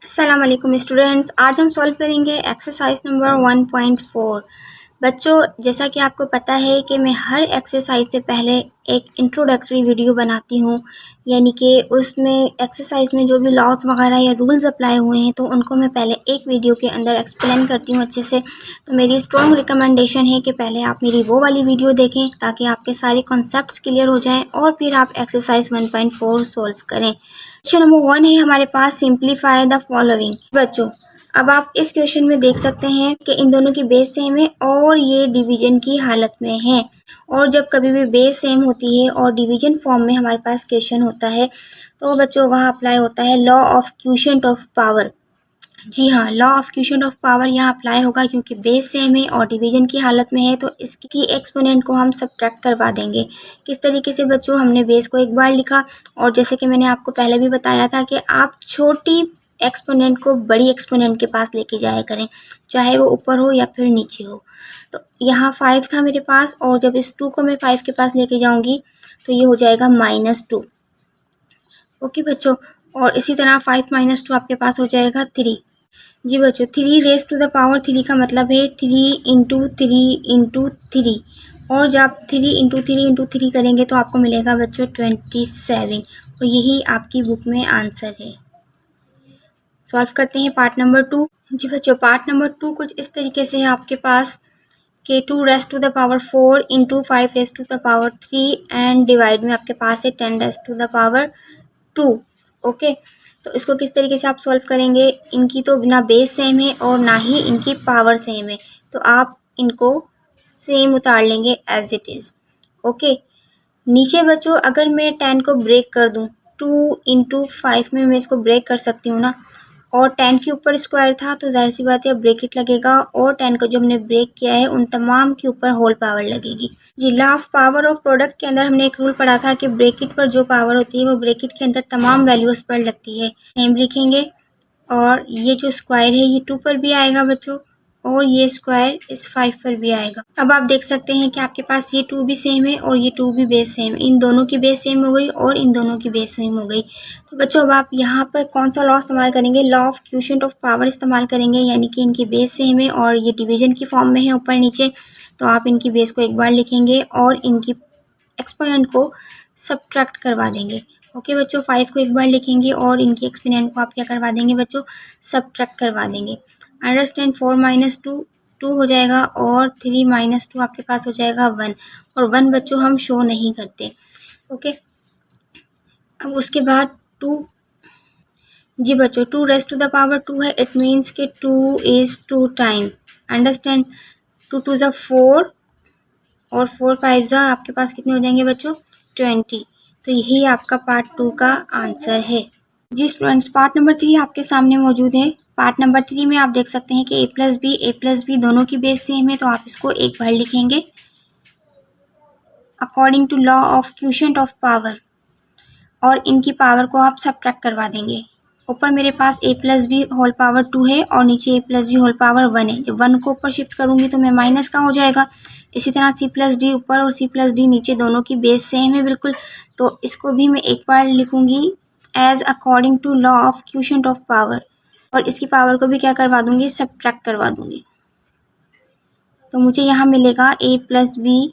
अस्सलाम वालेकुम स्टूडेंट्स, आज हम सॉल्व करेंगे एक्सरसाइज नंबर 1.4। बच्चों, जैसा कि आपको पता है कि मैं हर एक्सरसाइज से पहले एक इंट्रोडक्टरी वीडियो बनाती हूँ, यानी कि उसमें एक्सरसाइज में जो भी लॉज वगैरह या रूल्स अप्लाई हुए हैं तो उनको मैं पहले एक वीडियो के अंदर एक्सप्लेन करती हूँ अच्छे से। तो मेरी स्ट्रॉन्ग रिकमेंडेशन है कि पहले आप मेरी वो वाली वीडियो देखें ताकि आपके सारे कॉन्सेप्ट्स क्लियर हो जाएँ और फिर आप एक्सरसाइज 1.4 सॉल्व करें। क्वेश्चन नंबर 1 है हमारे पास, सिंप्लीफाई द फॉलोइंग। बच्चों, अब आप इस क्वेश्चन में देख सकते हैं कि इन दोनों की बेस सेम है और ये डिवीजन की हालत में है। और जब कभी भी बेस सेम होती है और डिवीजन फॉर्म में हमारे पास क्वेश्चन होता है तो बच्चों वहाँ अप्लाई होता है law of quotient of power. जी हाँ, law of quotient of power यहाँ अप्लाई होगा क्योंकि बेस सेम है और डिवीजन की हालत में है तो इसकी एक्सपोनेंट को हम सब्ट्रैक्ट करवा देंगे। किस तरीके से बच्चों, हमने बेस को एक बार लिखा और जैसे कि मैंने आपको पहले भी बताया था कि आप छोटी एक्सपोनेंट को बड़ी एक्सपोनेंट के पास लेके जाया करें, चाहे वो ऊपर हो या फिर नीचे हो। तो यहाँ 5 था मेरे पास और जब इस 2 को मैं 5 के पास लेके जाऊँगी तो ये हो जाएगा -2। ओके बच्चों, और इसी तरह 5 - 2 आपके पास हो जाएगा 3। जी बच्चों, 3 रेज़ टू द पावर 3 का मतलब है 3 इंटू 3 इंटू 3, और जब आप 3 इंटू 3 इंटू 3 करेंगे तो आपको मिलेगा बच्चों 27, और यही आपकी बुक में आंसर है। सॉल्व करते हैं पार्ट नंबर 2। जी बच्चों, पार्ट नंबर 2 कुछ इस तरीके से है आपके पास कि 2 raise to the power 4 into 5 raise to the power 3 and divide में आपके पास है 10 raise to the power 2। Okay, तो इसको किस तरीके से आप सॉल्व करेंगे, इनकी तो ना बेस सेम है और ना ही इनकी पावर सेम है, तो आप इनको सेम उतार लेंगे एज इट इज़। ओके, नीचे बच्चों अगर मैं 10 को ब्रेक कर दूं, 2 इंटू 5 में मैं इसको ब्रेक कर सकती हूँ ना, और 10 के ऊपर स्क्वायर था तो जाहिर सी बात है ब्रैकेट लगेगा, और 10 को जो हमने ब्रेक किया है उन तमाम के ऊपर होल पावर लगेगी। जी, law of power of product के अंदर हमने एक रूल पढ़ा था कि ब्रैकेट पर जो पावर होती है वो ब्रैकेट के अंदर तमाम वैल्यूज़ पर लगती है। सेम लिखेंगे, और ये जो स्क्वायर है ये 2 पर भी आएगा बच्चों, और ये स्क्वायर इस 5 पर भी आएगा। अब आप देख सकते हैं कि आपके पास ये 2 भी सेम है और ये 2 भी बेस सेम है। इन दोनों की बेस सेम हो गई और इन दोनों की बेस सेम हो गई। तो बच्चों अब आप यहाँ पर कौन सा लॉ इस्तेमाल करेंगे, law of quotient of power इस्तेमाल करेंगे, यानी कि इनकी बेस सेम है और ये डिवीजन की फॉर्म में है ऊपर नीचे, तो आप इनकी बेस को एक बार लिखेंगे और इनकी एक्सपोनेंट को सब्ट्रैक्ट करवा देंगे। ओके बच्चों, 5 को एक बार लिखेंगे और इनकी एक्सपोनेंट को आप क्या करवा देंगे बच्चों, सब्ट्रैक्ट करवा देंगे। अंडरस्टैंड, 4 - 2 2 हो जाएगा और 3 - 2 आपके पास हो जाएगा 1, और 1 बच्चों हम शो नहीं करते। ओके, अब उसके बाद 2, जी बच्चों 2 रेज़ टू द पावर 2 है, इट मीन्स कि 2 इज़ 2 टाइम। अंडरस्टैंड, 2 2 ज़ा 4 और 4 5 ज़ा आपके पास कितने हो जाएंगे बच्चों, 20। तो यही आपका पार्ट 2 का आंसर है। जी स्टूडेंट्स, पार्ट नंबर 3 आपके सामने मौजूद है। पार्ट नंबर 3 में आप देख सकते हैं कि a प्लस बी दोनों की बेस सेम है, तो आप इसको एक बार लिखेंगे according to law of quotient of power, और इनकी पावर को आप सब्ट्रैक्ट करवा देंगे। ऊपर मेरे पास a plus B whole power 2 है और नीचे a plus B whole power 1 है। जब 1 को ऊपर शिफ्ट करूँगी तो मैं माइनस का हो जाएगा। इसी तरह c प्लस डी ऊपर और c प्लस डी नीचे, दोनों की बेस सेम है बिल्कुल, तो इसको भी मैं एक बार लिखूँगी as according to law of quotient of power, और इसकी पावर को भी क्या करवा दूँगी, सब्ट्रैक्ट करवा दूँगी। तो मुझे यहाँ मिलेगा a प्लस बी,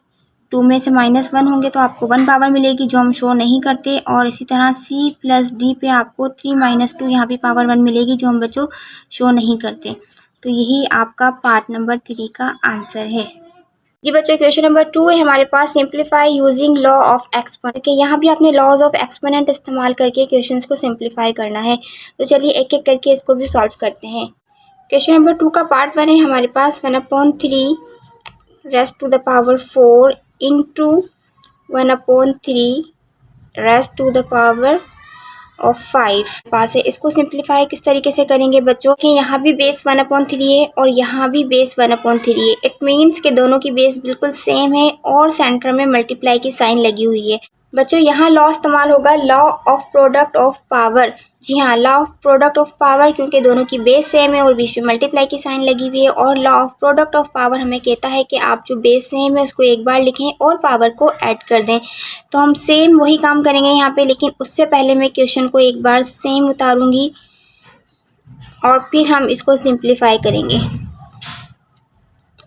2 में से -1 होंगे तो आपको 1 पावर मिलेगी जो हम शो नहीं करते, और इसी तरह c प्लस डी पे आपको 3 - 2 यहाँ भी पावर 1 मिलेगी जो हम बच्चों शो नहीं करते। तो यही आपका पार्ट नंबर 3 का आंसर है। जी बच्चों, क्वेश्चन नंबर 2 है हमारे पास, simplify using law of exponent. यहाँ भी आपने लॉज ऑफ एक्सपोनेंट इस्तेमाल करके क्वेश्चंस को सिंप्लीफाई करना है। तो चलिए एक एक करके इसको भी सॉल्व करते हैं। क्वेश्चन नंबर 2 का पार्ट 1 है हमारे पास, 1/3 raise to the power 4 into 1/3 raise to the power of 5 पास है। इसको सिंप्लीफाई किस तरीके से करेंगे बच्चों, कि यहाँ भी बेस 1/3 है और यहाँ भी बेस 1/3 है। इट मीन्स कि दोनों की बेस बिल्कुल सेम है और सेंटर में मल्टीप्लाई की साइन लगी हुई है। बच्चों यहाँ लॉ इस्तेमाल होगा law of product of power. जी हाँ, law of product of power, क्योंकि दोनों की बेस सेम है और बीच में मल्टीप्लाई की साइन लगी हुई है, और law of product of power हमें कहता है कि आप जो बेस सेम है उसको एक बार लिखें और पावर को ऐड कर दें। तो हम सेम वही काम करेंगे यहाँ पे, लेकिन उससे पहले मैं क्वेश्चन को एक बार सेम उतारूंगी और फिर हम इसको सिंप्लीफाई करेंगे।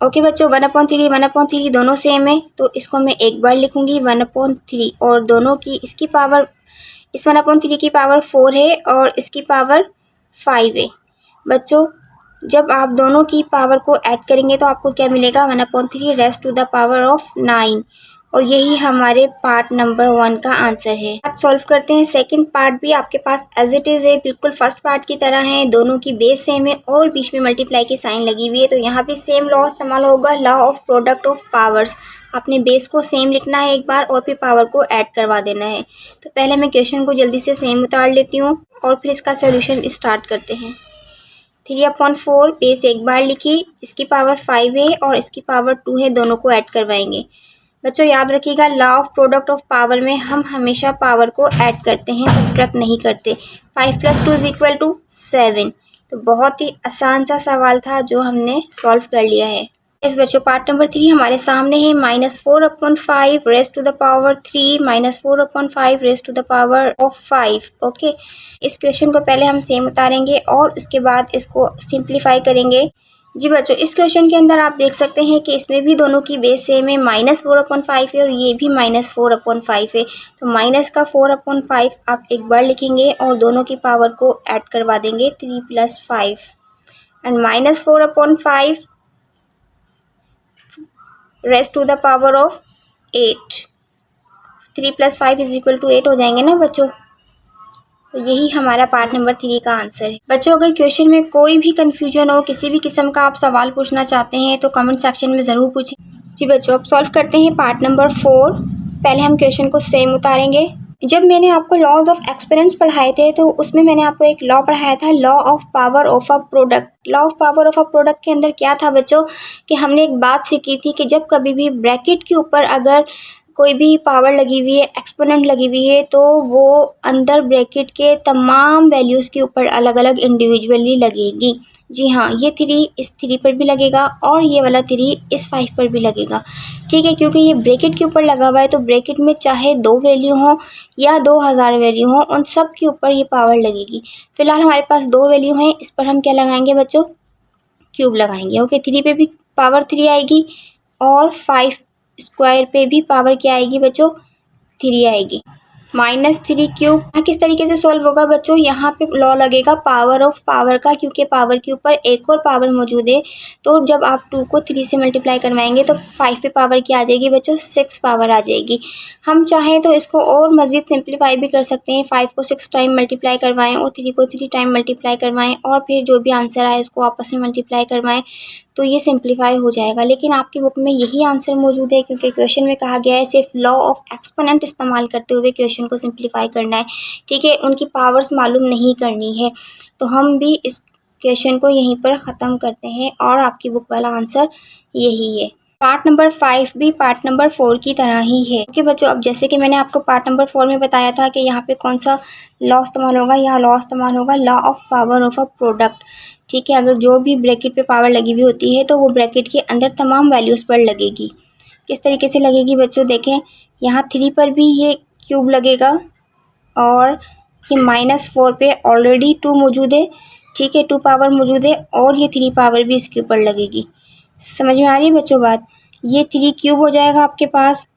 ओके बच्चों, 1/3 दोनों सेम है, तो इसको मैं एक बार लिखूंगी 1/3, और दोनों की इसकी पावर, इस 1/3 की पावर 4 है और इसकी पावर 5 है। बच्चों जब आप दोनों की पावर को ऐड करेंगे तो आपको क्या मिलेगा, 1/3 raise to the power of 9, और यही हमारे पार्ट नंबर 1 का आंसर है। पार्ट सॉल्व करते हैं। सेकंड पार्ट भी आपके पास एज इट इज़ है, बिल्कुल फर्स्ट पार्ट की तरह है, दोनों की बेस सेम है और बीच में मल्टीप्लाई की साइन लगी हुई है, तो यहाँ भी सेम लॉ इस्तेमाल होगा, law of product of powers. आपने बेस को सेम लिखना है एक बार और फिर पावर को ऐड करवा देना है। तो पहले मैं क्वेश्चन को जल्दी से सेम उतार लेती हूँ और फिर इसका सोल्यूशन स्टार्ट करते हैं। 3/4 बेस एक बार लिखी, इसकी पावर 5 है और इसकी पावर 2 है, दोनों को ऐड करवाएंगे। बच्चों याद रखिएगा, law of product of power में हम हमेशा पावर को ऐड करते हैं, सब्ट्रैक्ट नहीं करते। 5 + 2 = 7। तो बहुत ही आसान सा सवाल था जो हमने सॉल्व कर लिया है। इस बच्चों पार्ट नंबर 3 हमारे सामने है, -4/5 raise to the power 3 -4/5 raise to the power of 5। Okay, इस क्वेश्चन को पहले हम सेम उतारेंगे और उसके बाद इसको सिंप्लीफाई करेंगे। जी बच्चों, इस क्वेश्चन के अंदर आप देख सकते हैं कि इसमें भी दोनों की बेस सेम है, -4/5 है और ये भी -4/5 है, तो माइनस का 4/5 आप एक बार लिखेंगे और दोनों की पावर को ऐड करवा देंगे, 3 + 5 and -4/5 raise to the power of 8। 3 + 5 = 8 हो जाएंगे ना बच्चों। तो यही हमारा पार्ट नंबर 3 का आंसर है। बच्चों अगर क्वेश्चन में कोई भी कन्फ्यूजन हो, किसी भी किस्म का आप सवाल पूछना चाहते हैं तो कमेंट सेक्शन में ज़रूर पूछें। जी बच्चों, अब सॉल्व करते हैं पार्ट नंबर 4। पहले हम क्वेश्चन को सेम उतारेंगे। जब मैंने आपको लॉज ऑफ एक्सपेरेंस पढ़ाए थे तो उसमें मैंने आपको एक लॉ पढ़ाया था, law of power of a product. Law of power of a product के अंदर क्या था बच्चों कि हमने एक बात सीखी थी कि जब कभी भी ब्रैकेट के ऊपर अगर कोई भी पावर लगी हुई है, एक्सपोनेंट लगी हुई है, तो वो अंदर ब्रैकेट के तमाम वैल्यूज़ के ऊपर अलग अलग इंडिविजुअली लगेगी। जी हाँ, ये 3 इस 3 पर भी लगेगा और ये वाला 3 इस 5 पर भी लगेगा। ठीक है, क्योंकि ये ब्रैकेट के ऊपर लगा हुआ है तो ब्रैकेट में चाहे 2 वैल्यू हों या 2000 वैल्यू हों, उन सब के ऊपर ये पावर लगेगी। फिलहाल हमारे पास 2 वैल्यू हैं, इस पर हम क्या लगाएंगे बच्चों, क्यूब लगाएंगे। ओके, 3 पे भी पावर 3 आएगी और 5 स्क्वायर पे भी पावर क्या आएगी बच्चों, 3 आएगी। -3 क्यूब किस तरीके से सॉल्व होगा बच्चों, यहाँ पे लॉ लगेगा पावर ऑफ पावर का, क्योंकि पावर के ऊपर एक और पावर मौजूद है। तो जब आप 2 को 3 से मल्टीप्लाई करवाएंगे तो 5 पे पावर क्या आ जाएगी बच्चों, 6 पावर आ जाएगी। हम चाहें तो इसको और मज़ीद सिंप्लीफाई भी कर सकते हैं, 5 को 6 टाइम मल्टीप्लाई करवाएं और 3 को 3 टाइम मल्टीप्लाई करवाएं और फिर जो भी आंसर आए उसको आपस में मल्टीप्लाई करवाएं, तो ये सिंप्लीफाई हो जाएगा। लेकिन आपकी बुक में यही आंसर मौजूद है, क्योंकि क्वेश्चन में कहा गया है सिर्फ लॉ ऑफ एक्सपोनेंट इस्तेमाल करते हुए क्वेश्चन को सिंप्लीफाई करना है। ठीक है, उनकी पावर्स मालूम नहीं करनी है। तो हम भी इस क्वेश्चन को यहीं पर ख़त्म करते हैं और आपकी बुक वाला आंसर यही है। पार्ट नंबर 5 भी पार्ट नंबर 4 की तरह ही है। ओके बच्चों, अब जैसे कि मैंने आपको पार्ट नंबर 4 में बताया था कि यहाँ पे कौन सा लॉ इस्तेमाल होगा, यहाँ लॉ इस्तेमाल होगा law of power of a product. ठीक है, अगर जो भी ब्रैकेट पे पावर लगी हुई होती है तो वो ब्रैकेट के अंदर तमाम वैल्यूज़ पर लगेगी। किस तरीके से लगेगी बच्चों, देखें यहाँ 3 पर भी ये क्यूब लगेगा और ये -4 पे ऑलरेडी 2 मौजूद है। ठीक है, 2 पावर मौजूद है और ये 3 पावर भी इसके ऊपर लगेगी। समझ में आ रही है बच्चों बात, ये 3 क्यूब हो जाएगा आपके पास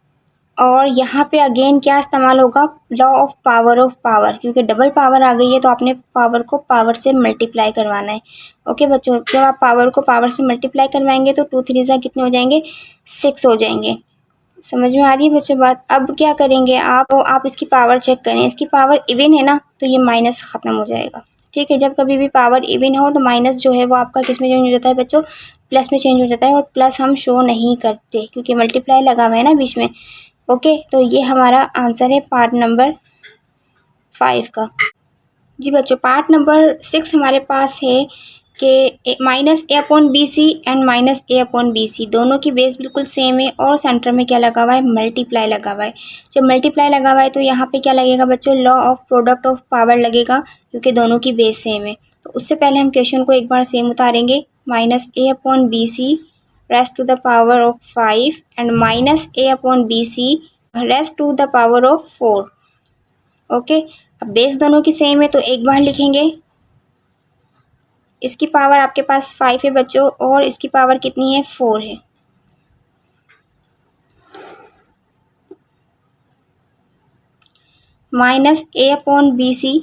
और यहाँ पे अगेन क्या इस्तेमाल होगा, लॉ ऑफ पावर, क्योंकि डबल पावर आ गई है तो आपने पावर को पावर से मल्टीप्लाई करवाना है। ओके बच्चों, जब आप पावर को पावर से मल्टीप्लाई करवाएंगे तो 2 3 कितने हो जाएंगे, 6 हो जाएंगे। समझ में आ रही है बच्चों बात। अब क्या करेंगे आप, तो आप इसकी पावर चेक करें, इसकी पावर इवन है ना तो ये माइनस ख़त्म हो जाएगा। ठीक है, जब कभी भी पावर इवन हो तो माइनस जो है वो आपका किस में चेंज हो जाता है बच्चों, प्लस में चेंज हो जाता है, और प्लस हम शो नहीं करते क्योंकि मल्टीप्लाई लगा हुआ है ना बीच में। ओके, तो ये हमारा आंसर है पार्ट नंबर 5 का। जी बच्चों, पार्ट नंबर 6 हमारे पास है कि -a/bc एंड -a/bc दोनों की बेस बिल्कुल सेम है और सेंटर में क्या लगा हुआ है, मल्टीप्लाई लगा हुआ है। जब मल्टीप्लाई लगा हुआ है तो यहाँ पे क्या लगेगा बच्चों, law of product of power लगेगा, क्योंकि दोनों की बेस सेम है। तो उससे पहले हम क्वेश्चन को एक बार सेम उतारेंगे, -a/bc raise to the power of 5 and -a/bc raise to the power of 4। Okay, अब बेस दोनों की सेम है तो एक बार लिखेंगे इसकी पावर आपके पास 5 है बच्चों, और इसकी पावर कितनी है, 4 है। Minus a upon B C,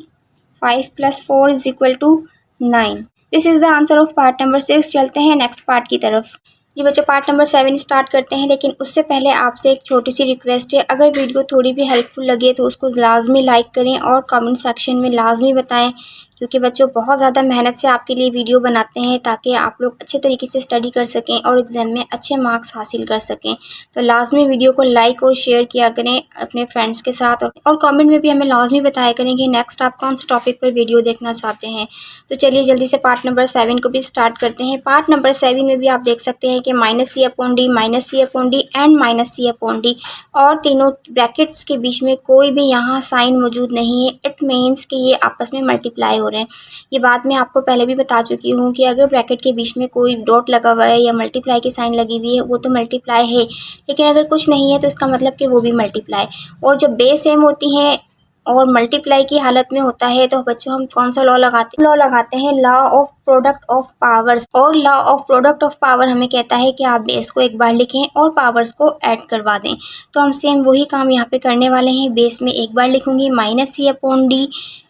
5 + 4 = 9। This is the answer of part number 6। चलते हैं नेक्स्ट पार्ट की तरफ। जी बच्चों, पार्ट नंबर 7 स्टार्ट करते हैं, लेकिन उससे पहले आपसे एक छोटी सी रिक्वेस्ट है। अगर वीडियो थोड़ी भी हेल्पफुल लगे तो उसको लाजमी लाइक करें और कमेंट सेक्शन में लाजमी बताएं, क्योंकि बच्चों बहुत ज़्यादा मेहनत से आपके लिए वीडियो बनाते हैं ताकि आप लोग अच्छे तरीके से स्टडी कर सकें और एग्ज़ाम में अच्छे मार्क्स हासिल कर सकें। तो लाजमी वीडियो को लाइक और शेयर किया करें अपने फ्रेंड्स के साथ, और कमेंट में भी हमें लाजमी बताया करें कि नेक्स्ट आप कौन से टॉपिक पर वीडियो देखना चाहते हैं। तो चलिए जल्दी से पार्ट नंबर 7 को भी स्टार्ट करते हैं। पार्ट नंबर 7 में भी आप देख सकते हैं कि -c upon D, -c upon D and -c upon D, और तीनों ब्रैकेट्स के बीच में कोई भी यहाँ साइन मौजूद नहीं है। इट मीन्स कि ये आपस में मल्टीप्लाई हो रहे हैं। ये बात मैं आपको पहले भी बता चुकी हूँ कि अगर ब्रैकेट के बीच में कोई डॉट लगा हुआ है या मल्टीप्लाई की साइन लगी हुई है, वो तो मल्टीप्लाई है, लेकिन अगर कुछ नहीं है तो इसका मतलब कि वो भी मल्टीप्लाई। और जब बेस सेम होती हैं और मल्टीप्लाई की हालत में होता है तो बच्चों हम कौन सा लॉ लगाते हैं, लॉ लगाते हैं law of product of powers. और law of product of power हमें कहता है कि आप बेस को एक बार लिखें और पावर्स को ऐड करवा दें। तो हम सेम वही काम यहाँ पे करने वाले हैं। बेस में एक बार लिखूंगी -c अपॉन डी,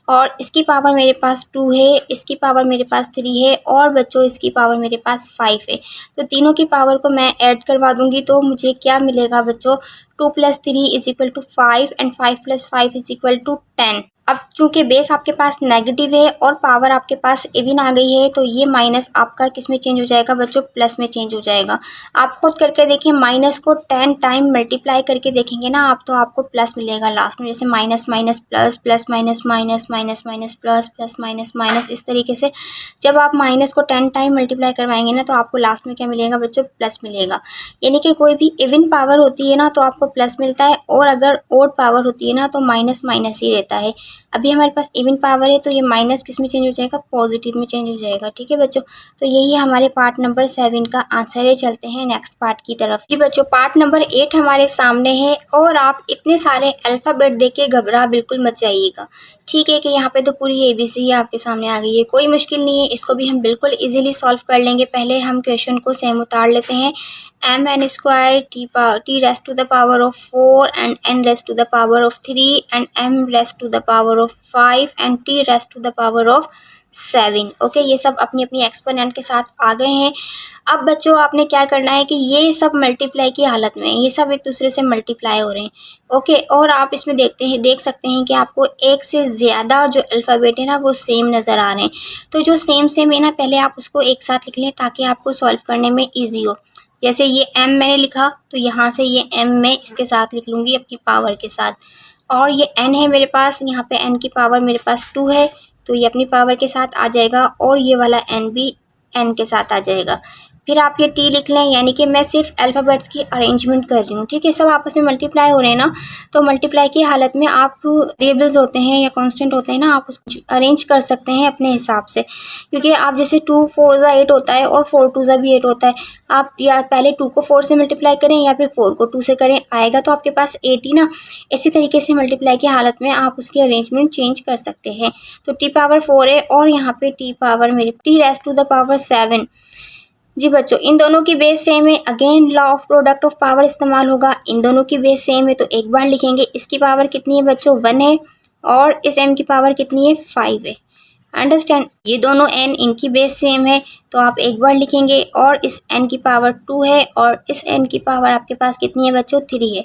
और इसकी पावर मेरे पास 2 है, इसकी पावर मेरे पास 3 है, और बच्चों इसकी पावर मेरे पास 5 है। तो तीनों की पावर को मैं ऐड करवा दूंगी तो मुझे क्या मिलेगा बच्चों, 2 + 3 = 5 एंड 5 + 5 = 10। अब चूंकि बेस आपके पास नेगेटिव है और पावर आपके पास इवन आ गई है, तो ये माइनस आपका किस में चेंज हो जाएगा बच्चों, प्लस में चेंज हो जाएगा। आप खुद करके देखें, माइनस को 10 टाइम मल्टीप्लाई करके देखेंगे ना आप, तो आपको प्लस मिलेगा लास्ट में। जैसे minus minus plus, plus minus minus, minus minus plus, plus minus minus, इस तरीके से जब आप माइनस को 10 टाइम मल्टीप्लाई करवाएंगे ना, तो आपको लास्ट में क्या मिलेगा बच्चों, प्लस मिलेगा। यानी कि कोई भी इवन पावर होती है ना तो आपको प्लस मिलता है, और अगर ओड पावर होती है ना तो माइनस माइनस ही रहता है। अभी हमारे पास इवन पावर है तो ये माइनस किस में चेंज हो जाएगा, पॉजिटिव में चेंज हो जाएगा। ठीक है बच्चों, तो यही हमारे पार्ट नंबर 7 का आंसर है। चलते हैं नेक्स्ट पार्ट की तरफ। जी बच्चों, पार्ट नंबर 8 हमारे सामने है, और आप इतने सारे अल्फ़ाबेट देख के घबरा बिल्कुल मत जाइएगा। ठीक है कि यहाँ पे तो पूरी ABC आपके सामने आ गई है, कोई मुश्किल नहीं है, इसको भी हम बिल्कुल इजीली सॉल्व कर लेंगे। पहले हम क्वेश्चन को सेम उतार लेते हैं। mn square t raised to the power of 4 and n raised to the power of 3 and m raised to the power of 5 and t raised to the power of 7। Okay, ये सब अपनी अपनी exponent के साथ आ गए हैं। अब बच्चों आपने क्या करना है कि ये सब मल्टीप्लाई की हालत में, ये सब एक दूसरे से मल्टीप्लाई हो रहे हैं। ओके, और आप इसमें देख सकते हैं कि आपको एक से ज़्यादा जो अल्फ़ाबेट है ना वो सेम नज़र आ रहे हैं। तो जो सेम सेम है ना, पहले आप उसको एक साथ लिख लें ताकि आपको सॉल्व करने में ईजी हो। जैसे ये m मैंने लिखा तो यहाँ से ये m मैं इसके साथ लिख लूँगी अपनी पावर के साथ, और ये n है मेरे पास, यहाँ पे n की पावर मेरे पास 2 है तो ये अपनी पावर के साथ आ जाएगा, और ये वाला n भी n के साथ आ जाएगा। फिर आप ये t लिख लें, यानी कि मैं सिर्फ अल्फ़ाबेट्स की अरेंजमेंट कर रही हूँ। ठीक है, सब आपस में मल्टीप्लाई हो रहे हैं ना, तो मल्टीप्लाई की हालत में आप वेरिएबल्स होते हैं या कांस्टेंट होते हैं ना, आप उसको अरेंज कर सकते हैं अपने हिसाब से। क्योंकि आप जैसे 2 4 ज़ा 8 होता है और 4 2 ज़ा भी 8 होता है, आप या पहले 2 को 4 से मल्टीप्लाई करें या फिर 4 को 2 से करें, आएगा तो आपके पास 8 ही ना। इसी तरीके से मल्टीप्लाई की हालत में आप उसकी अरेंजमेंट चेंज कर सकते हैं। तो t पावर 4 है और यहाँ पे t पावर मेरे t raised to the power 7। जी बच्चों, इन दोनों की बेस सेम है, again law of product of power इस्तेमाल होगा। इन दोनों की बेस सेम है तो एक बार लिखेंगे। इसकी पावर कितनी है बच्चों, 1 है, और इस m की पावर कितनी है, 5 है। अंडरस्टैंड, ये दोनों n इनकी बेस सेम है तो आप एक बार लिखेंगे, और इस n की पावर 2 है, और इस n की पावर आपके पास कितनी है बच्चों, 3 है।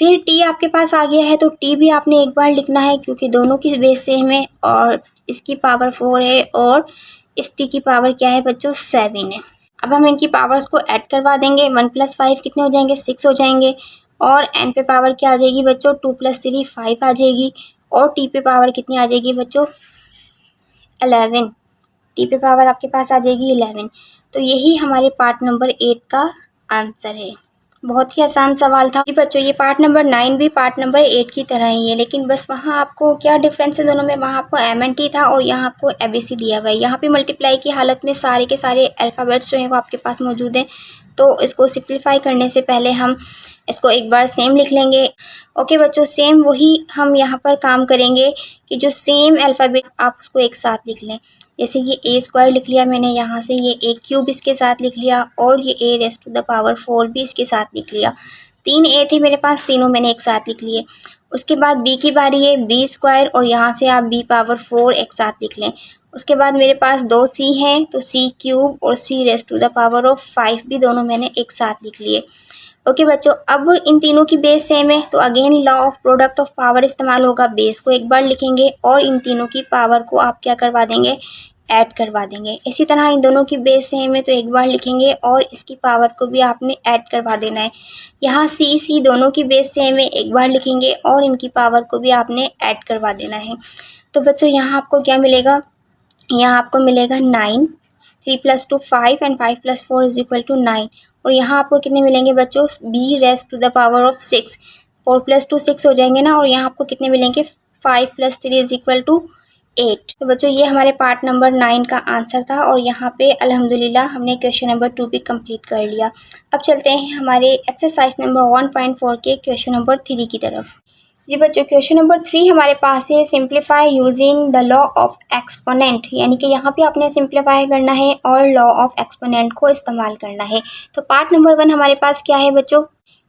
फिर t आपके पास आ गया है तो t भी आपने एक बार लिखना है क्योंकि दोनों की बेस सेम है, और इसकी पावर 4 है और इस t की पावर क्या है बच्चों, 7 है। अब हम इनकी पावर्स को ऐड करवा देंगे। 1 + 5 कितने हो जाएंगे, 6 हो जाएंगे, और n पे पावर क्या आ जाएगी बच्चों, 2 + 3 5 आ जाएगी, और t पे पावर कितनी आ जाएगी बच्चों, 11। t पे पावर आपके पास आ जाएगी 11। तो यही हमारे पार्ट नंबर 8 का आंसर है। बहुत ही आसान सवाल था। जी बच्चों, ये पार्ट नंबर 9 भी पार्ट नंबर 8 की तरह ही है, लेकिन बस वहाँ आपको क्या डिफरेंस है दोनों में, वहाँ आपको MNT था और यहाँ आपको ABC दिया हुआ है। यहाँ पे मल्टीप्लाई की हालत में सारे के सारे अल्फ़ाबेट्स जो हैं वो आपके पास मौजूद हैं। तो इसको सिंप्लीफाई करने से पहले हम इसको एक बार सेम लिख लेंगे। ओके बच्चों, सेम वही हम यहाँ पर काम करेंगे कि जो सेम अल्फ़ाबेट आप उसको एक साथ लिख लें। जैसे ये ए स्क्वायर लिख लिया मैंने यहाँ से, ये ए क्यूब इसके साथ लिख लिया और ये ए रेज़ टू द पावर 4 भी इसके साथ लिख लिया। 3 ए थे मेरे पास, तीनों मैंने एक साथ लिख लिए। उसके बाद बी की बारी है, बी स्क्वायर और यहाँ से आप बी पावर 4 एक साथ लिख लें। उसके बाद मेरे पास 2 सी हैं, तो सी क्यूब और c raise to the power of 5 भी दोनों मैंने एक साथ लिख लिए। ओके बच्चों, अब इन तीनों की बेस सेम है तो again law of product of power इस्तेमाल होगा। बेस को एक बार लिखेंगे और इन तीनों की पावर को आप क्या करवा देंगे, ऐड करवा देंगे। इसी तरह इन दोनों की बेस सेम है तो एक बार लिखेंगे और इसकी पावर को भी आपने ऐड करवा देना है। यहाँ सी दोनों की बेस सेम है, एक बार लिखेंगे और इनकी पावर को भी आपने ऐड करवा देना है। तो बच्चों यहाँ आपको क्या मिलेगा, यहाँ आपको मिलेगा 9, 3 + 2 5 एंड 5 + 4 = 9। और यहाँ आपको कितने मिलेंगे बच्चों, B raise to the power of 6, 4 + 2 6 हो जाएंगे ना। और यहाँ आपको कितने मिलेंगे, 5 + 3 = 8। तो बच्चों ये हमारे पार्ट नंबर 9 का आंसर था और यहाँ पे अल्हम्दुलिल्लाह हमने क्वेश्चन नंबर 2 भी कंप्लीट कर लिया। अब चलते हैं हमारे एक्सरसाइज नंबर 1.4 के क्वेश्चन नंबर 3 की तरफ। जी बच्चों, क्वेश्चन नंबर 3 हमारे पास है simplify using the law of exponent, यानी कि यहाँ पे आपने सिंप्लीफाई करना है और लॉ ऑफ एक्सपोनेंट को इस्तेमाल करना है। तो पार्ट नंबर 1 हमारे पास क्या है बच्चों,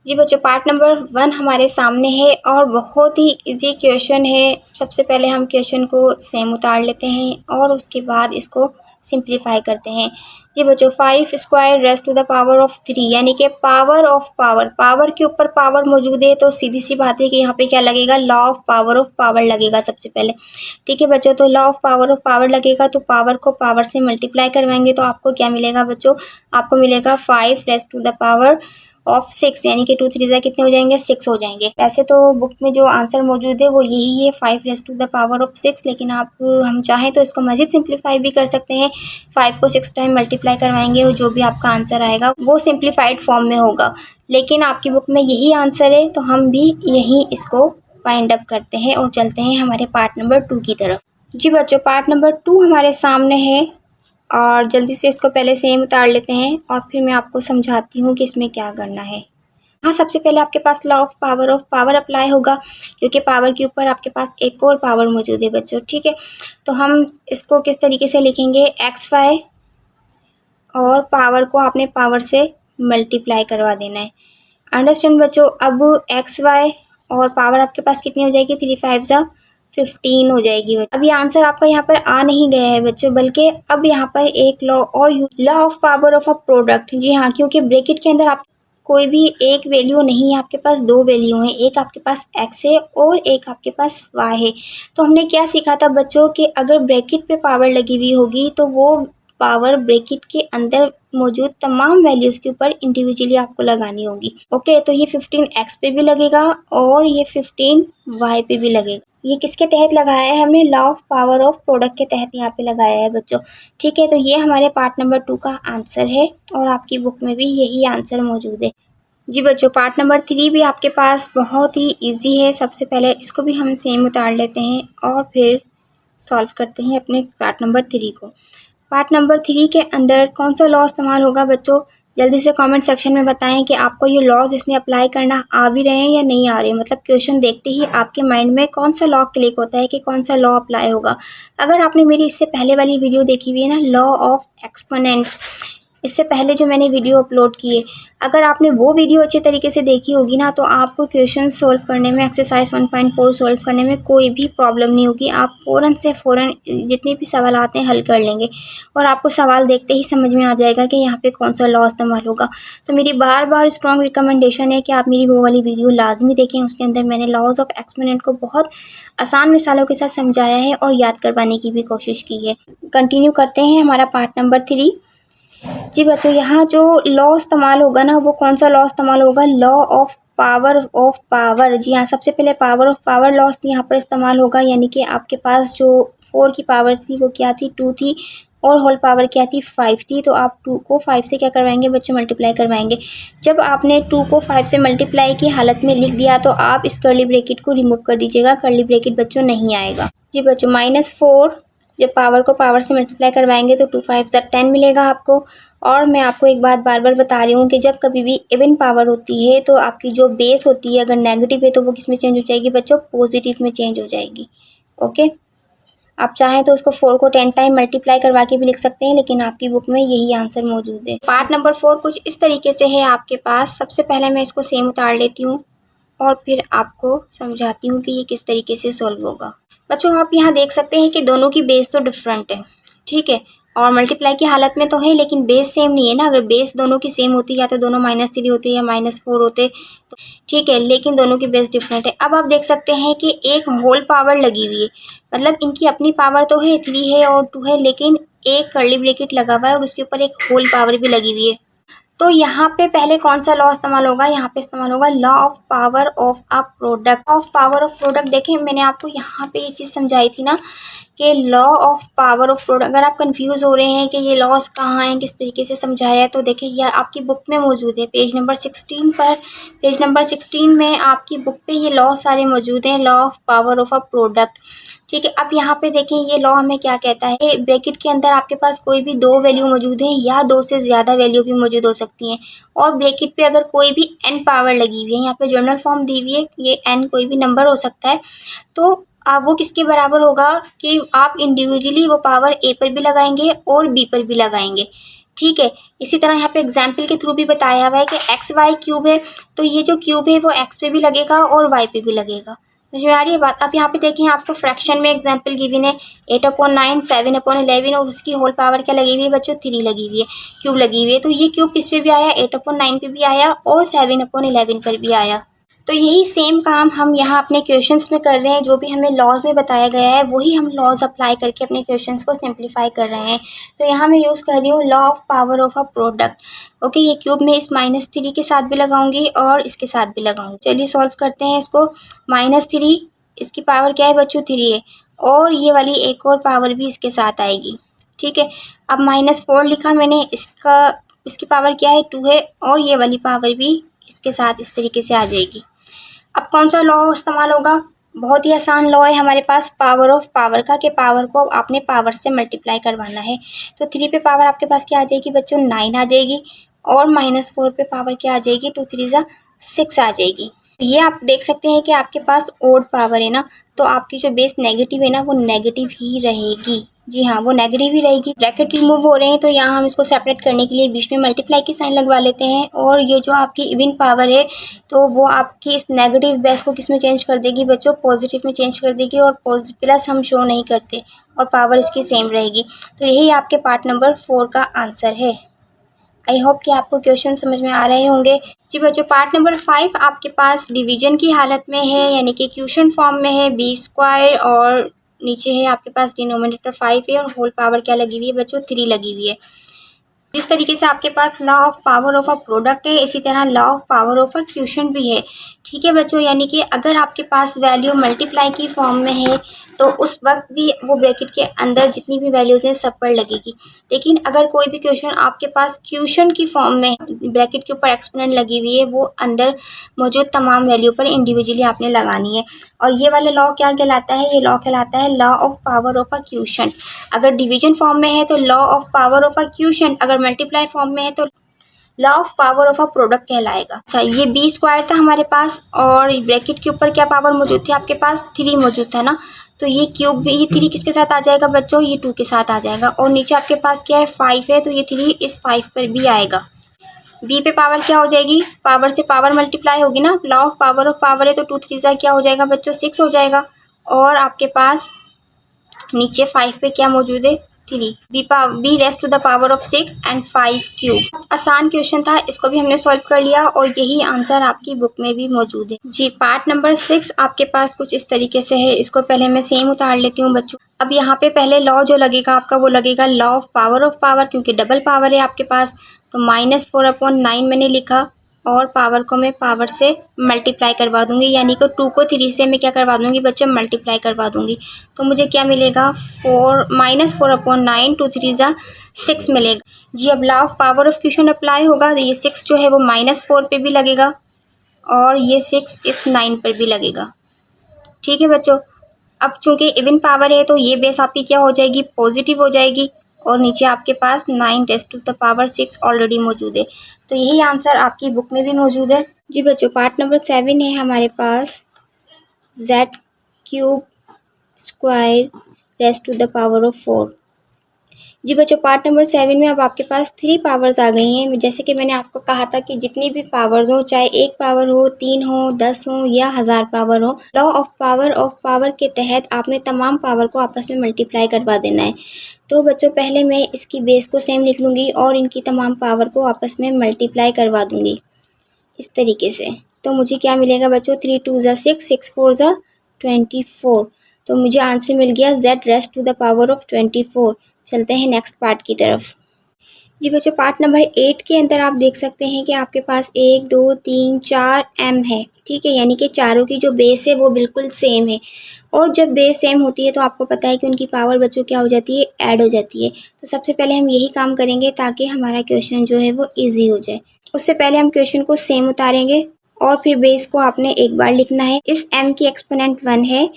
जी बच्चों पार्ट नंबर 1 हमारे सामने है और बहुत ही इजी क्वेश्चन है। सबसे पहले हम क्वेश्चन को सेम उतार लेते हैं और उसके बाद इसको सिंप्लीफाई करते हैं। जी बच्चों 5 square raise to the power of 3, यानी कि पावर ऑफ पावर, पावर के ऊपर पावर मौजूद है तो सीधी सी बात है कि यहाँ पे क्या लगेगा, लॉ ऑफ पावर लगेगा सबसे पहले। ठीक है बच्चों, तो लॉ ऑफ पावर लगेगा तो पावर को पावर से मल्टीप्लाई करवाएंगे तो आपको क्या मिलेगा बच्चों, आपको मिलेगा 5 raise to the power of 6, यानी कि 2 3 कितने हो जाएंगे, 6 हो जाएंगे। वैसे तो बुक में जो आंसर मौजूद है वो यही है 5 raise to the power of 6, लेकिन आप हम चाहें तो इसको मज़ीद सिंप्लीफाई भी कर सकते हैं। 5 को 6 टाइम मल्टीप्लाई करवाएंगे और जो भी आपका आंसर आएगा वो सिंप्लीफाइड फॉर्म में होगा। लेकिन आपकी बुक में यही आंसर है तो हम भी यही इसको फाइंड अप करते हैं और चलते हैं हमारे पार्ट नंबर 2 की तरफ। जी बच्चों पार्ट नंबर 2 हमारे सामने है और जल्दी से इसको पहले सेम उतार लेते हैं और फिर मैं आपको समझाती हूँ कि इसमें क्या करना है। हाँ, सबसे पहले आपके पास लॉ ऑफ पावर अप्लाई होगा क्योंकि पावर के ऊपर आपके पास एक और पावर मौजूद है बच्चों। ठीक है, तो हम इसको किस तरीके से लिखेंगे, XY और पावर को आपने पावर से मल्टीप्लाई करवा देना है। अंडरस्टैंड बच्चों। अब XY और पावर आपके पास कितनी हो जाएगी, 3 5 15 हो जाएगी। अब ये आंसर आपका यहाँ पर आ नहीं गया है बच्चों, बल्कि अब यहाँ पर एक लॉ और law of power of a product. जी हाँ, क्योंकि ब्रैकेट के अंदर आप कोई भी एक वैल्यू नहीं है, आपके पास 2 वैल्यू हैं, एक आपके पास x है और एक आपके पास y है। तो हमने क्या सीखा था बच्चों कि अगर ब्रैकेट पे पावर लगी हुई होगी तो वो पावर ब्रैकेट के अंदर मौजूद तमाम वैल्यूज़ के ऊपर इंडिविजुअली आपको लगानी होगी। ओके, तो ये 15x पे भी लगेगा और ये 15y पे भी लगेगा। ये किसके तहत लगाया है हमने, law of power of product के तहत यहाँ पे लगाया है बच्चों। ठीक है, तो ये हमारे पार्ट नंबर 2 का आंसर है और आपकी बुक में भी यही आंसर मौजूद है। जी बच्चों पार्ट नंबर 3 भी आपके पास बहुत ही ईजी है। सबसे पहले इसको भी हम सेम उतार लेते हैं और फिर सॉल्व करते हैं अपने पार्ट नंबर 3 को। पार्ट नंबर 3 के अंदर कौन सा लॉ इस्तेमाल होगा बच्चों, जल्दी से कमेंट सेक्शन में बताएं कि आपको ये लॉज इसमें अप्लाई करना आ भी रहे हैं या नहीं आ रहे हैं। मतलब क्वेश्चन देखते ही आपके माइंड में कौन सा लॉ क्लिक होता है कि कौन सा लॉ अप्लाई होगा। अगर आपने मेरी इससे पहले वाली वीडियो देखी हुई है ना, लॉ ऑफ एक्सपोनेंट्स, इससे पहले जो मैंने वीडियो अपलोड की है, अगर आपने वो वीडियो अच्छे तरीके से देखी होगी ना तो आपको क्वेश्चन सॉल्व करने में, एक्सरसाइज 1.4 सॉल्व करने में कोई भी प्रॉब्लम नहीं होगी। आप फ़ौरन से फ़ौरन जितने भी सवाल आते हैं हल कर लेंगे और आपको सवाल देखते ही समझ में आ जाएगा कि यहाँ पे कौन सा लॉ इस्तेमाल होगा। तो मेरी बार बार स्ट्रॉन्ग रिकमेंडेशन है कि आप मेरी वो वाली वीडियो लाजमी देखें। उसके अंदर मैंने लॉज ऑफ एक्सपोनेंट को बहुत आसान मिसालों के साथ समझाया है और याद करवाने की भी कोशिश की है। कंटिन्यू करते हैं हमारा पार्ट नंबर 3। जी बच्चों, यहाँ जो लॉ इस्तेमाल होगा ना वो कौन सा लॉ इस्तेमाल होगा, लॉ ऑफ पावर। जी हाँ, सबसे पहले पावर ऑफ पावर लॉ यहाँ पर इस्तेमाल होगा, यानी कि आपके पास जो 4 की पावर थी वो क्या थी, 2 थी और होल पावर क्या थी, 5 थी। तो आप 2 को 5 से क्या करवाएंगे बच्चों, मल्टीप्लाई करवाएंगे। जब आपने 2 को 5 से मल्टीप्लाई की हालत में लिख दिया तो आप इस कर्ली ब्रैकेट को रिमूव कर दीजिएगा, कर्ली ब्रैकेट बच्चों नहीं आएगा। जी बच्चों, -4 जब पावर को पावर से मल्टीप्लाई करवाएंगे तो 2 5 10 मिलेगा आपको। और मैं आपको एक बात बार बार बता रही हूँ कि जब कभी भी इवन पावर होती है तो आपकी जो बेस होती है अगर नेगेटिव है तो वो किस में चेंज हो जाएगी बच्चों, पॉजिटिव में चेंज हो जाएगी। ओके, आप चाहें तो उसको 4 को 10 टाइम मल्टीप्लाई करवा के भी लिख सकते हैं, लेकिन आपकी बुक में यही आंसर मौजूद है। पार्ट नंबर 4 कुछ इस तरीके से है आपके पास। सबसे पहले मैं इसको सेम उतार लेती हूँ और फिर आपको समझाती हूँ कि ये किस तरीके से सॉल्व होगा। बच्चों आप यहाँ देख सकते हैं कि दोनों की बेस तो डिफरेंट है, ठीक है, और मल्टीप्लाई की हालत में तो है लेकिन बेस सेम नहीं है ना। अगर बेस दोनों की सेम होती या तो दोनों -3 होते या -4 होते, तो ठीक है, लेकिन दोनों की बेस डिफरेंट है। अब आप देख सकते हैं कि एक होल पावर लगी हुई है, मतलब इनकी अपनी पावर तो है 3 है और 2 है, लेकिन एक कर्ली ब्रैकेट लगा हुआ है और उसके ऊपर एक होल पावर भी लगी हुई है। तो यहाँ पे पहले कौन सा लॉ इस्तेमाल होगा, यहाँ पे इस्तेमाल होगा law of power of a product. Of power of product देखें, मैंने आपको यहाँ पे ये चीज़ समझाई थी ना कि law of power of product. अगर आप कंफ्यूज हो रहे हैं कि ये लॉस कहाँ हैं, किस तरीके से समझाया है, तो देखिए यह आपकी बुक में मौजूद है पेज नंबर 16 पर। पेज नंबर 16 में आपकी बुक पे ये लॉ सारे मौजूद हैं, law of power of a product, ठीक है। अब यहाँ पे देखें ये लॉ हमें क्या कहता है, ब्रैकेट के अंदर आपके पास कोई भी 2 वैल्यू मौजूद है या 2 से ज़्यादा वैल्यू भी मौजूद हो सकती हैं, और ब्रैकेट पे अगर कोई भी n पावर लगी हुई है, यहाँ पे जनरल फॉर्म दी हुई है, ये n कोई भी नंबर हो सकता है, तो वो किसके बराबर होगा कि आप इंडिविजुअली वो पावर a पर भी लगाएंगे और b पर भी लगाएंगे, ठीक है। इसी तरह यहाँ पे एग्जाम्पल के थ्रू भी बताया हुआ है कि एक्स वाई क्यूब है, तो ये जो क्यूब है वो x पे भी लगेगा और y पे भी लगेगा। मुझे आ रही है बात। अब यहाँ पे देखें आपको फ्रैक्शन में एग्जाम्पल गिवन है 8/9, 7/11 और उसकी होल पावर क्या लगी हुई है बच्चों, 3 लगी हुई है, क्यूब लगी हुई है। तो ये क्यूब किस पे भी आया, 8/9 पे भी आया और 7/11 पर भी आया। तो यही सेम काम हम यहाँ अपने क्वेश्चंस में कर रहे हैं, जो भी हमें लॉज में बताया गया है वही हम लॉज अप्लाई करके अपने क्वेश्चंस को सिंप्लीफाई कर रहे हैं। तो यहाँ मैं यूज़ कर रही हूँ law of power of a product. Okay, ये क्यूब में इस -3 के साथ भी लगाऊंगी और इसके साथ भी लगाऊंगी। चलिए सॉल्व करते हैं इसको। -3 इसकी पावर क्या है बच्चों, 3 है, और ये वाली एक और पावर भी इसके साथ आएगी, ठीक है। अब -4 लिखा मैंने, इसकी पावर क्या है, 2 है, और ये वाली पावर भी इसके साथ इस तरीके से आ जाएगी। अब कौन सा लॉ इस्तेमाल होगा, बहुत ही आसान लॉ है हमारे पास पावर ऑफ पावर का, कि पावर को आपने पावर से मल्टीप्लाई करवाना है। तो 3 पे पावर आपके पास क्या आ जाएगी बच्चों, 9 आ जाएगी, और -4 पे पावर क्या आ जाएगी, 2 3 जा 6 आ जाएगी। ये आप देख सकते हैं कि आपके पास ओड पावर है ना, तो आपकी जो बेस नेगेटिव है ना वो नेगेटिव ही रहेगी। जी हाँ, वो नेगेटिव ही रहेगी। ब्रैकेट रिमूव हो रहे हैं तो यहाँ हम इसको सेपरेट करने के लिए बीच में मल्टीप्लाई की साइन लगवा लेते हैं, और ये जो आपकी इवन पावर है तो वो आपकी इस नेगेटिव बेस को किस में चेंज कर देगी बच्चों, पॉजिटिव में चेंज कर देगी, और प्लस हम शो नहीं करते और पावर इसकी सेम रहेगी। तो यही आपके पार्ट नंबर 4 का आंसर है। आई होप कि आपको क्वेश्चन समझ में आ रहे होंगे। जी बच्चों, पार्ट नंबर 5 आपके पास डिवीजन की हालत में है, यानी कि क्वेश्चन फॉर्म में है, b² और नीचे है आपके पास डिनोमिनेटर 5 है और होल पावर क्या लगी हुई है बच्चों, 3 लगी हुई है। जिस तरीके से आपके पास law of power of a product है, इसी तरह law of power of a question भी है, ठीक है बच्चों। यानी कि अगर आपके पास वैल्यू मल्टीप्लाई की फॉर्म में है तो उस वक्त भी वो ब्रैकेट के अंदर जितनी भी वैल्यूज हैं सब पर लगेगी। लेकिन अगर कोई भी क्वेश्चन आपके पास क्वेश्चन की फॉर्म में ब्रैकेट के ऊपर एक्सपोनेंट लगी हुई है, वो अंदर मौजूद तमाम वैल्यू पर इंडिविजुअली आपने लगानी है। और ये वाला लॉ क्या कहलाता है, ये लॉ कहलाता है law of power of a question. अगर डिवीजन फॉर्म में है तो law of power of a question, अगर मल्टीप्लाई फॉर्म में है तो law of power of a product कहलाएगा। अच्छा, ये b² था हमारे पास, और ब्रैकेट के ऊपर क्या पावर मौजूद थी आपके पास, 3 मौजूद था ना, तो ये क्यूब भी, ये 3 किसके साथ आ जाएगा बच्चों, ये 2 के साथ आ जाएगा, और नीचे आपके पास क्या है 5 है, तो ये 3 इस 5 पर भी आएगा। b पे पावर क्या हो जाएगी, पावर से पावर मल्टीप्लाई होगी ना, लॉ ऑफ पावर है तो 2 3 क्या हो जाएगा बच्चों, 6 हो जाएगा, और आपके पास नीचे 5 पे क्या मौजूद है, 3, b raised to the power of 6 and 5 cube. आसान क्वेश्चन था, इसको भी हमने सॉल्व कर लिया और यही आंसर आपकी बुक में भी मौजूद है। जी, पार्ट नंबर 6 आपके पास कुछ इस तरीके से है। इसको पहले मैं सेम उतार लेती हूँ बच्चों। अब यहाँ पे पहले लॉ जो लगेगा आपका वो लगेगा लॉ ऑफ पावर, क्योंकि डबल पावर है आपके पास, तो -4/9 मैंने लिखा, और पावर को मैं पावर से मल्टीप्लाई करवा दूंगी, यानी कि 2 को 3 से मैं क्या करवा दूंगी बच्चों, मल्टीप्लाई करवा दूंगी। तो मुझे क्या मिलेगा, -4/9, 2 3 जा 6 मिलेगा। जी, अब law of power of question apply होगा तो ये 6 जो है वो -4 पे भी लगेगा, और ये 6 इस 9 पर भी लगेगा, ठीक है बच्चों। अब चूंकि इवन पावर है तो ये बेस आपकी क्या हो जाएगी, पॉजिटिव हो जाएगी, और नीचे आपके पास 9⁻⁶ ऑलरेडी मौजूद है। तो यही आंसर आपकी बुक में भी मौजूद है। जी बच्चों, पार्ट नंबर 7 है हमारे पास z³ raised to the power of 4। जी बच्चों, पार्ट नंबर 7 में अब आपके पास 3 पावर्स आ गई हैं। जैसे कि मैंने आपको कहा था कि जितनी भी पावर्स हो, चाहे 1 पावर हो, 3 हो, 10 हो या 1000 पावर हो, लॉ ऑफ पावर के तहत आपने तमाम पावर को आपस में मल्टीप्लाई करवा देना है। तो बच्चों, पहले मैं इसकी बेस को सेम लिख लूँगी और इनकी तमाम पावर को आपस में मल्टीप्लाई करवा दूँगी इस तरीके से। तो मुझे क्या मिलेगा बच्चों, 3 2 ज़ा 6, 6 4 ज़ा 24। तो मुझे आंसर मिल गया z raised to the power of 24। चलते हैं नेक्स्ट पार्ट की तरफ। जी बच्चों, पार्ट नंबर 8 के अंदर आप देख सकते हैं कि आपके पास 1 2 3 4 m है। ठीक है, यानी कि चारों की जो बेस है वो बिल्कुल सेम है। और जब बेस सेम होती है तो आपको पता है कि उनकी पावर बच्चों क्या हो जाती है, ऐड हो जाती है। तो सबसे पहले हम यही काम करेंगे ताकि हमारा क्वेश्चन जो है वो ईजी हो जाए। उससे पहले हम क्वेश्चन को सेम उतारेंगे और फिर बेस को आपने एक बार लिखना है। इस m की एक्सपोनेंट 1 है,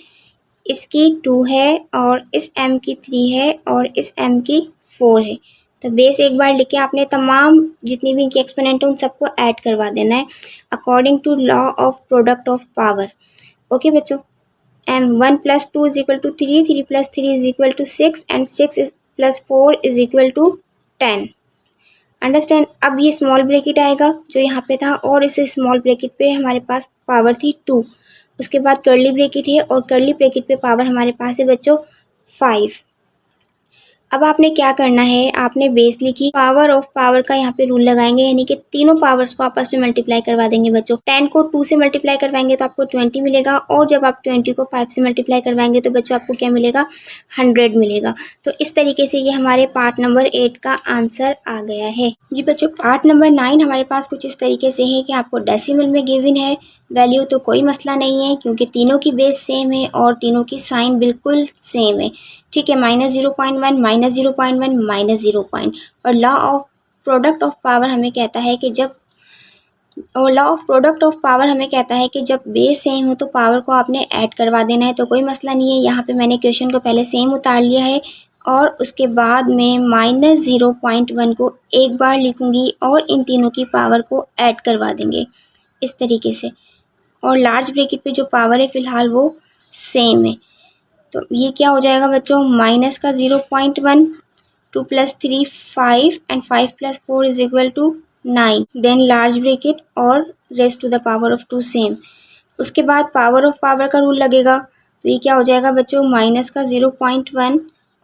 इसकी 2 है और इस m की 3 है और इस m की 4 है। तो बेस एक बार लिख के आपने तमाम जितनी भी इनकी एक्सपोनेंट है उन सबको ऐड करवा देना है according to law of product of power. Okay बच्चों, m 1 + 2 = 3, 3 + 3 = 6 एंड 6 + 4 = 10। अंडरस्टैंड। अब ये स्मॉल ब्रैकेट आएगा जो यहाँ पे था और इस स्मॉल ब्रैकेट पे हमारे पास पावर थी 2। उसके बाद कर्ली ब्रैकेट है और कर्ली ब्रैकेट पे पावर हमारे पास है बच्चों 5। अब आपने क्या करना है, आपने बेस लिखी, पावर ऑफ पावर का यहाँ पे रूल लगाएंगे, यानी कि तीनों पावर्स को आपस में मल्टीप्लाई करवा देंगे बच्चों। 10 को 2 से मल्टीप्लाई करवाएंगे तो आपको 20 मिलेगा और जब आप 20 को 5 से मल्टीप्लाई करवाएंगे तो बच्चों आपको क्या मिलेगा, 100 मिलेगा। तो इस तरीके से ये हमारे पार्ट नंबर 8 का आंसर आ गया है। जी बच्चों, पार्ट नंबर 9 हमारे पास कुछ इस तरीके से है कि आपको डेसिमल में गिवन है वैल्यू, तो कोई मसला नहीं है क्योंकि तीनों की बेस सेम है और तीनों की साइन बिल्कुल सेम है। ठीक है, -0.1 -0.1 -0. और law of product of power हमें कहता है कि जब बेस सेम हो तो पावर को आपने ऐड करवा देना है। तो कोई मसला नहीं है। यहाँ पे मैंने क्वेश्चन को पहले सेम उतार लिया है और उसके बाद में -0.1 को एक बार लिखूंगी और इन तीनों की पावर को ऐड करवा देंगे इस तरीके से। और लार्ज ब्रैकेट पे जो पावर है फ़िलहाल वो सेम है। तो ये क्या हो जाएगा बच्चों, माइनस का 0.1, 2 + 3 5 एंड 5 + 4 = 9। देन लार्ज ब्रैकेट और raised to the power of 2 same. उसके बाद पावर ऑफ पावर का रूल लगेगा। तो ये क्या हो जाएगा बच्चों, माइनस का 0.1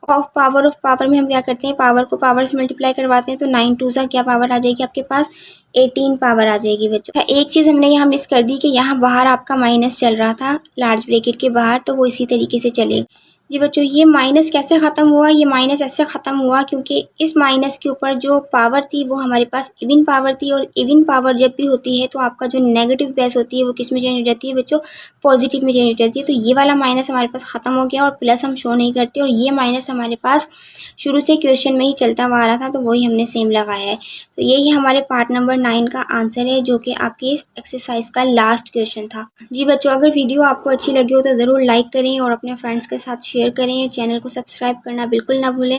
ऑफ पावर में हम क्या करते हैं, पावर को पावर से मल्टीप्लाई करवाते हैं। तो 9 2 सा क्या पावर आ जाएगी आपके पास, 18 पावर आ जाएगी बच्चों। एक चीज़ हमने यहाँ मिस कर दी कि यहाँ बाहर आपका माइनस चल रहा था लार्ज ब्रैकेट के बाहर, तो वो इसी तरीके से चलेगा। जी बच्चों, ये माइनस कैसे ख़त्म हुआ, ये माइनस ऐसे ख़त्म हुआ क्योंकि इस माइनस के ऊपर जो पावर थी वो हमारे पास इवन पावर थी और इवन पावर जब भी होती है तो आपका जो नेगेटिव बेस होती है वो किस में चेंज हो जाती है बच्चों, पॉजिटिव में चेंज हो जाती है। तो ये वाला माइनस हमारे पास ख़त्म हो गया और प्लस हम शो नहीं करते और ये माइनस हमारे पास शुरू से क्वेश्चन में ही चलता हुआ आ रहा था, तो वही हमने सेम लगाया है। तो यही हमारे पार्ट नंबर 9 का आंसर है जो कि आपकी इस एक्सरसाइज का लास्ट क्वेश्चन था। जी बच्चों, अगर वीडियो आपको अच्छी लगी हो तो ज़रूर लाइक करें और अपने फ्रेंड्स के साथ शेयर करें। चैनल को सब्सक्राइब करना बिल्कुल ना भूलें।